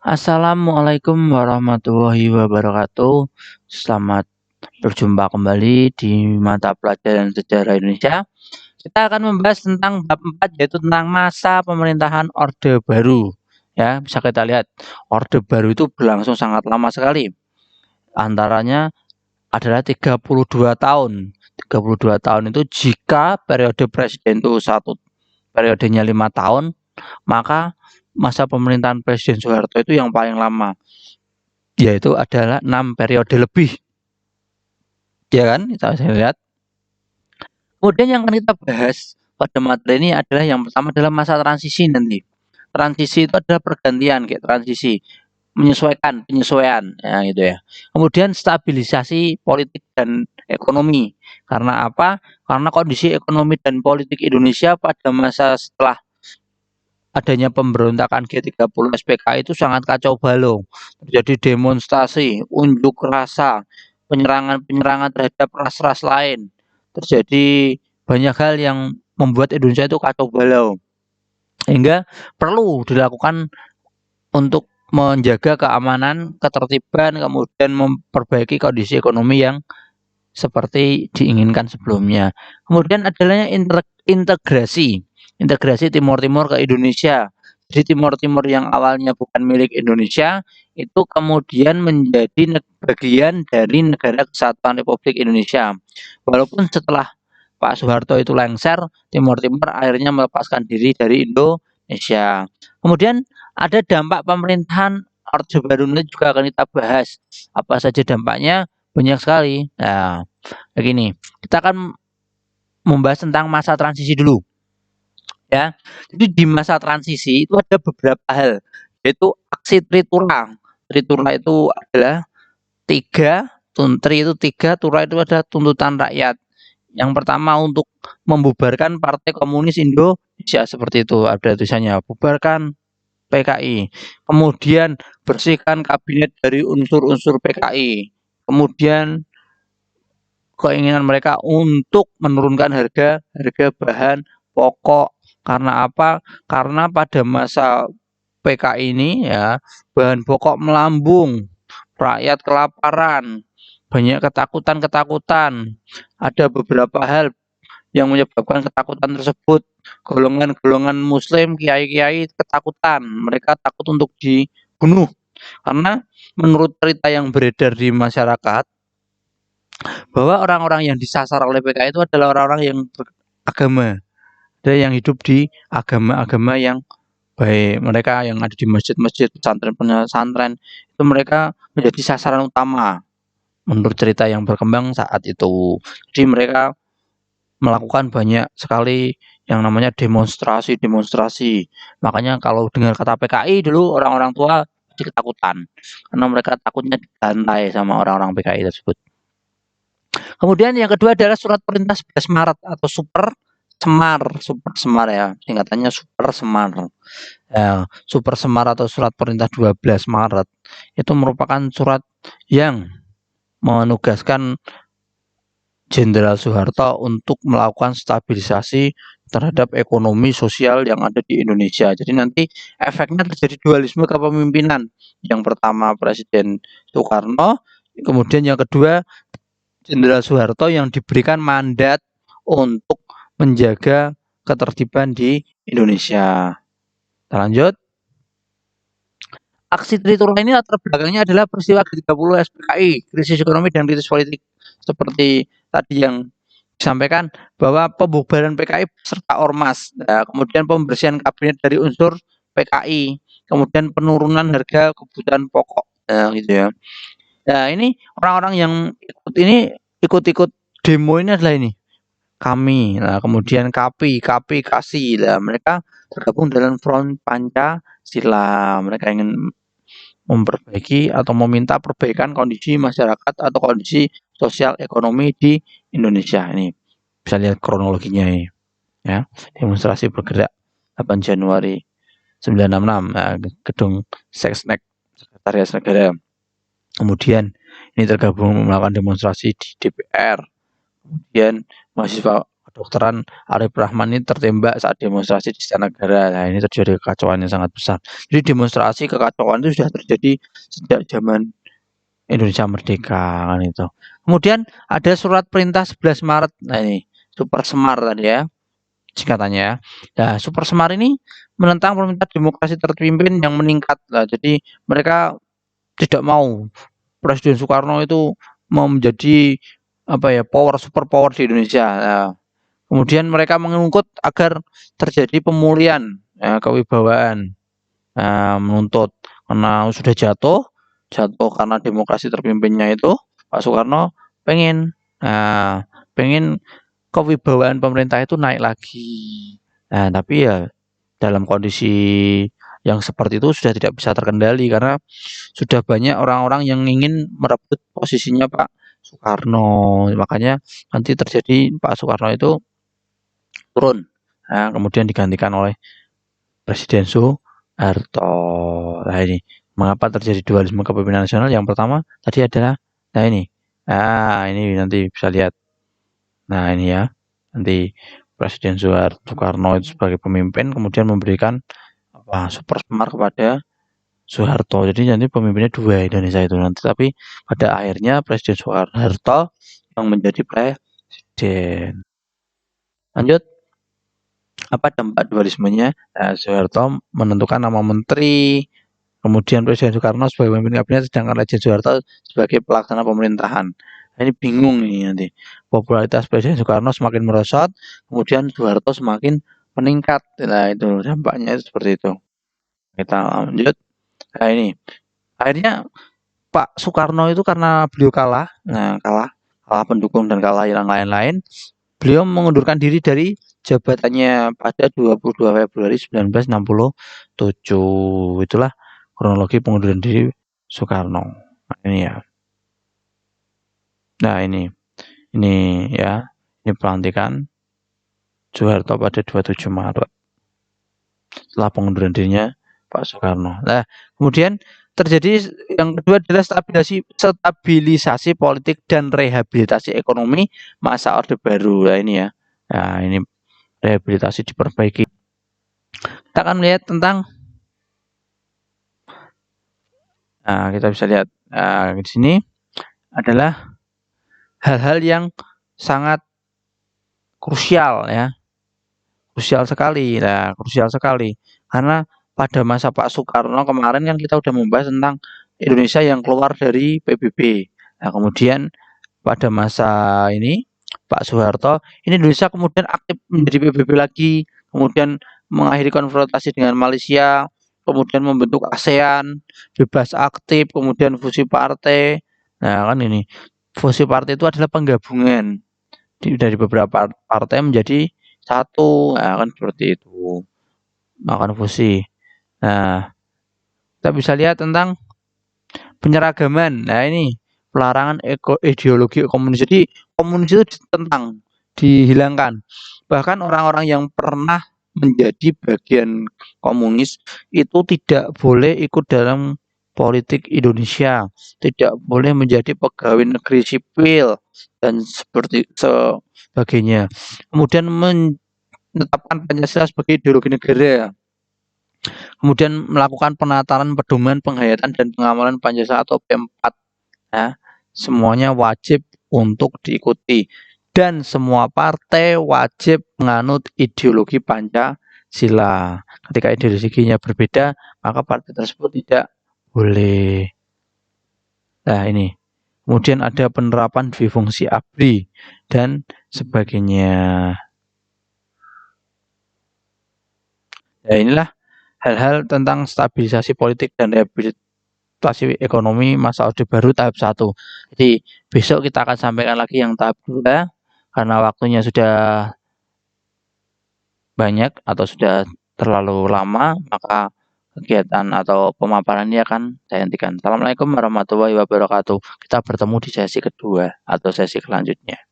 Assalamualaikum warahmatullahi wabarakatuh. Selamat berjumpa kembali di mata pelajaran sejarah Indonesia. Kita akan membahas tentang bab 4 yaitu tentang masa pemerintahan Orde Baru. Ya, bisa kita lihat Orde Baru itu berlangsung sangat lama sekali. Antaranya adalah 32 tahun. 32 tahun itu jika periode presiden itu satu periodenya 5 tahun, maka masa pemerintahan Presiden Soeharto itu yang paling lama, yaitu adalah 6 periode lebih. Ya kan? Kita bisa lihat. Kemudian yang akan kita bahas pada materi ini adalah yang pertama adalah masa transisi nanti. Transisi itu adalah pergantian kayak transisi, penyesuaian ya gitu ya. Kemudian stabilisasi politik dan ekonomi. Karena apa? Karena kondisi ekonomi dan politik Indonesia pada masa setelah adanya pemberontakan G30 SPKI itu sangat kacau balau. Terjadi demonstrasi, unjuk rasa, penyerangan-penyerangan terhadap ras-ras lain. Terjadi banyak hal yang membuat Indonesia itu kacau balau. Hingga perlu dilakukan untuk menjaga keamanan, ketertiban, kemudian memperbaiki kondisi ekonomi yang seperti diinginkan sebelumnya. Kemudian adanya integrasi Timur Timur ke Indonesia. Jadi Timur Timur yang awalnya bukan milik Indonesia itu kemudian menjadi bagian dari Negara Kesatuan Republik Indonesia. Walaupun setelah Pak Soeharto itu lengser, Timur Timur akhirnya melepaskan diri dari Indonesia. Kemudian ada dampak pemerintahan Orde Baru ini juga akan kita bahas. Apa saja dampaknya? Banyak sekali. Nah, begini, kita akan membahas tentang masa transisi dulu. Ya, jadi di masa transisi itu ada beberapa hal, yaitu aksi Tritura. Tritura itu adalah tiga, Tura itu adalah tuntutan rakyat. Yang pertama untuk membubarkan Partai Komunis Indonesia seperti itu, ada tulisannya bubarkan PKI. Kemudian bersihkan kabinet dari unsur-unsur PKI. Kemudian keinginan mereka untuk menurunkan harga bahan pokok. Karena apa? Karena pada masa PKI ini ya bahan pokok melambung, rakyat kelaparan, banyak ketakutan. Ada beberapa hal yang menyebabkan ketakutan tersebut. Golongan-golongan muslim, kiai-kiai ketakutan, mereka takut untuk dibunuh. Karena menurut cerita yang beredar di masyarakat bahwa orang-orang yang disasar oleh PKI itu adalah orang-orang yang beragama, ada yang hidup di agama-agama yang baik. Mereka yang ada di masjid-masjid, pesantren-pesantren itu mereka menjadi sasaran utama menurut cerita yang berkembang saat itu. Jadi mereka melakukan banyak sekali yang namanya demonstrasi. Makanya kalau dengar kata PKI dulu orang-orang tua pasti ketakutan karena mereka takutnya dibantai sama orang-orang PKI tersebut. Kemudian yang kedua adalah surat perintah 11 Maret atau Super Semar ya, singkatannya Super Semar. Ya, Super Semar atau surat perintah 12 Maret itu merupakan surat yang menugaskan Jenderal Soeharto untuk melakukan stabilisasi terhadap ekonomi sosial yang ada di Indonesia. Jadi nanti efeknya terjadi dualisme kepemimpinan. Yang pertama Presiden Soekarno, kemudian yang kedua Jenderal Soeharto yang diberikan mandat untuk menjaga ketertiban di Indonesia. Kita lanjut. Aksi Tritura ini latar belakangnya adalah peristiwa G30 SPKI, krisis ekonomi dan krisis politik. Seperti tadi yang disampaikan bahwa pembubaran PKI serta ormas, ya, kemudian pembersihan kabinet dari unsur PKI, kemudian penurunan harga kebutuhan pokok, ya, gitu ya. Nah ini orang-orang yang ikut demo ini adalah ini kami, nah kemudian KAPI, lah mereka tergabung dalam Front Pancasila. Mereka ingin memperbaiki atau meminta perbaikan kondisi masyarakat atau kondisi sosial ekonomi di Indonesia. Ini bisa lihat kronologinya ini ya. Demonstrasi bergerak 8 Januari 966, nah, gedung Sexnek Sekretariat Negara. Kemudian ini tergabung melakukan demonstrasi di DPR. Kemudian mahasiswa kedokteran Arif Rahman ini tertembak saat demonstrasi di Istana Negara. Nah, ini terjadi kekacauan yang sangat besar. Jadi demonstrasi kekacauan itu sudah terjadi sejak zaman Indonesia Merdeka kan itu. Kemudian ada surat perintah 11 Maret. Nah, ini Super Semar tadi ya singkatannya ya. Nah, Super Semar ini menentang permintaan demokrasi terpimpin yang meningkat. Nah, jadi mereka tidak mau Presiden Soekarno itu mau menjadi apa ya super power di Indonesia. Nah, kemudian mereka menuntut agar terjadi pemulihan ya, kewibawaan, menuntut karena sudah jatuh karena demokrasi terpimpinnya itu Pak Soekarno pengen, pengen kewibawaan pemerintah itu naik lagi. Nah, tapi ya dalam kondisi yang seperti itu sudah tidak bisa terkendali karena sudah banyak orang-orang yang ingin merebut posisinya Pak Soekarno. Makanya nanti terjadi Pak Soekarno itu turun. Nah, kemudian digantikan oleh Presiden Soeharto. Nah, ini mengapa terjadi dualisme kepemimpinan nasional? Yang pertama tadi adalah nah ini. Nah, ini nanti bisa lihat. Nah, ini ya. Nanti Presiden Soekarno itu sebagai pemimpin kemudian memberikan super semar kepada Soeharto. Jadi nanti pemimpinnya dua Indonesia itu nanti. Tapi pada akhirnya Presiden Soeharto yang menjadi presiden. Lanjut. Apa dampak dualismenya? Nah, Soeharto menentukan nama menteri, kemudian Presiden Soekarno sebagai pemimpin kabinet, sedangkan Presiden Soeharto sebagai pelaksana pemerintahan. Nah, ini bingung nih nanti. Popularitas Presiden Soekarno semakin merosot, kemudian Soeharto semakin meningkat. Nah, itu dampaknya itu seperti itu. Kita lanjut. Nah, ini akhirnya Pak Soekarno itu karena beliau kalah pendukung dan kalah yang lain-lain, beliau mengundurkan diri dari jabatannya pada 22 Februari 1967. Itulah kronologi pengunduran diri Soekarno. Nah, ini ya. Nah, ini ya. Ini pelantikan Soeharto pada 27 Maret. Setelah pengunduran dirinya Pak Soekarno. Nah, kemudian terjadi yang kedua adalah stabilisasi politik dan rehabilitasi ekonomi masa Orde Baru. Nah, ini ya. Nah, ini rehabilitasi diperbaiki. Kita akan melihat tentang kita bisa lihat di sini adalah hal-hal yang sangat krusial ya. Krusial sekali. Nah, krusial sekali karena pada masa Pak Soekarno kemarin kan kita sudah membahas tentang Indonesia yang keluar dari PBB. Nah, kemudian pada masa ini Pak Soeharto, ini Indonesia kemudian aktif menjadi PBB lagi, kemudian mengakhiri konfrontasi dengan Malaysia, kemudian membentuk ASEAN, bebas aktif, kemudian fusi partai. Nah, kan ini fusi partai itu adalah penggabungan dari beberapa partai menjadi satu, nah, kan seperti itu. Melakukan fusi. Nah, kita bisa lihat tentang penyeragaman. Nah, ini pelarangan ideologi komunis. Jadi komunis itu ditentang, dihilangkan. Bahkan orang-orang yang pernah menjadi bagian komunis itu tidak boleh ikut dalam politik Indonesia, tidak boleh menjadi pegawai negeri sipil dan seperti sebagainya. Kemudian menetapkan Pancasila sebagai ideologi negara. Kemudian melakukan penataran pedoman penghayatan dan pengamalan Pancasila atau P4 ya, semuanya wajib untuk diikuti dan semua partai wajib menganut ideologi Pancasila. Ketika ideologinya berbeda, maka partai tersebut tidak boleh. Nah, ini. Kemudian ada penerapan dwi-fungsi ABRI dan sebagainya. Ya, inilah hal-hal tentang stabilisasi politik dan rehabilitasi ekonomi masa Orde Baru tahap 1. Jadi besok kita akan sampaikan lagi yang tahap 2 karena waktunya sudah banyak atau sudah terlalu lama, maka kegiatan atau pemaparan ini akan saya hentikan. Assalamualaikum warahmatullahi wabarakatuh. Kita bertemu di sesi kedua atau sesi selanjutnya.